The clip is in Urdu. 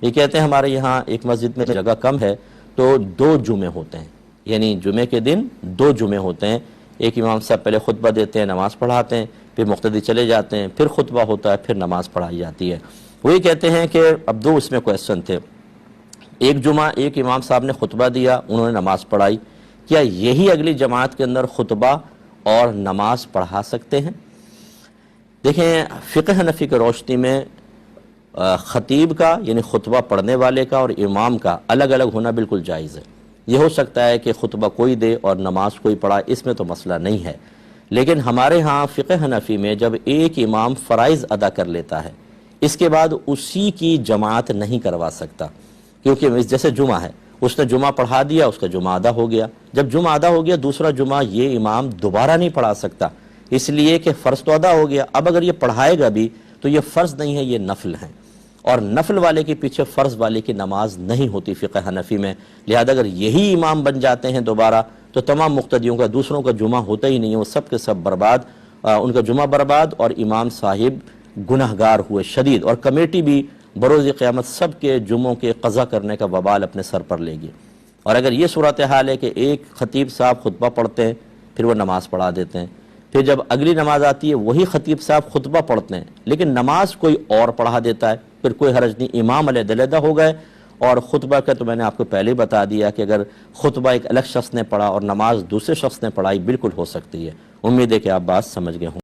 یہ کہتے ہیں ہمارے یہاں ایک مسجد میں جگہ کم ہے تو 2 جمعے ہوتے ہیں، یعنی جمعے کے دن 2 جمعے ہوتے ہیں، ایک امام صاحب پہلے خطبہ دیتے ہیں، نماز پڑھاتے ہیں، پھر مقتدی چلے جاتے ہیں، پھر خطبہ ہوتا ہے، پھر نماز پڑھائی جاتی ہے۔ وہی کہتے ہیں کہ اب 2 اس میں کویسچن تھے، ایک جمعہ ایک امام صاحب نے خطبہ دیا، انہوں نے نماز پڑھائی، کیا یہی اگلی جماعت کے اندر خطبہ اور نماز پڑھا سکتے ہیں؟ دیکھیں فقہ حنفی کی روشنی میں خطیب کا یعنی خطبہ پڑھنے والے کا اور امام کا الگ الگ ہونا بالکل جائز ہے۔ یہ ہو سکتا ہے کہ خطبہ کوئی دے اور نماز کوئی پڑھا، اس میں تو مسئلہ نہیں ہے، لیکن ہمارے ہاں فقہ حنفی میں جب ایک امام فرائض ادا کر لیتا ہے اس کے بعد اسی کی جماعت نہیں کروا سکتا، کیونکہ جیسے جمعہ ہے، اس نے جمعہ پڑھا دیا، اس کا جمعہ ادا ہو گیا، جب جمعہ ادا ہو گیا دوسرا جمعہ یہ امام دوبارہ نہیں پڑھا سکتا، اس لیے کہ فرض تو ادا ہو گیا، اب اگر یہ پڑھائے گا بھی تو یہ فرض نہیں ہے، یہ نفل ہے، اور نفل والے کے پیچھے فرض والے کی نماز نہیں ہوتی فقہ حنفی میں، لہذا اگر یہی امام بن جاتے ہیں دوبارہ تو تمام مقتدیوں کا دوسروں کا جمعہ ہوتا ہی نہیں ہے، وہ سب کے سب برباد، ان کا جمعہ برباد اور امام صاحب گنہگار ہوئے شدید، اور کمیٹی بھی بروز قیامت سب کے جمعوں کے قضا کرنے کا وبال اپنے سر پر لے گی۔ اور اگر یہ صورتحال ہے کہ ایک خطیب صاحب خطبہ پڑھتے ہیں پھر وہ نماز پڑھا دیتے ہیں، پھر جب اگلی نماز آتی ہے وہی خطیب صاحب خطبہ پڑھتے ہیں لیکن نماز کوئی اور پڑھا دیتا ہے، پھر کوئی حرج نہیں، امام علیحدہ ہو گئے، اور خطبہ کا تو میں نے آپ کو پہلے ہی بتا دیا کہ اگر خطبہ ایک الگ شخص نے پڑھا اور نماز دوسرے شخص نے پڑھائی بالکل ہو سکتی ہے۔ امید ہے کہ آپ بات سمجھ گئے ہوں۔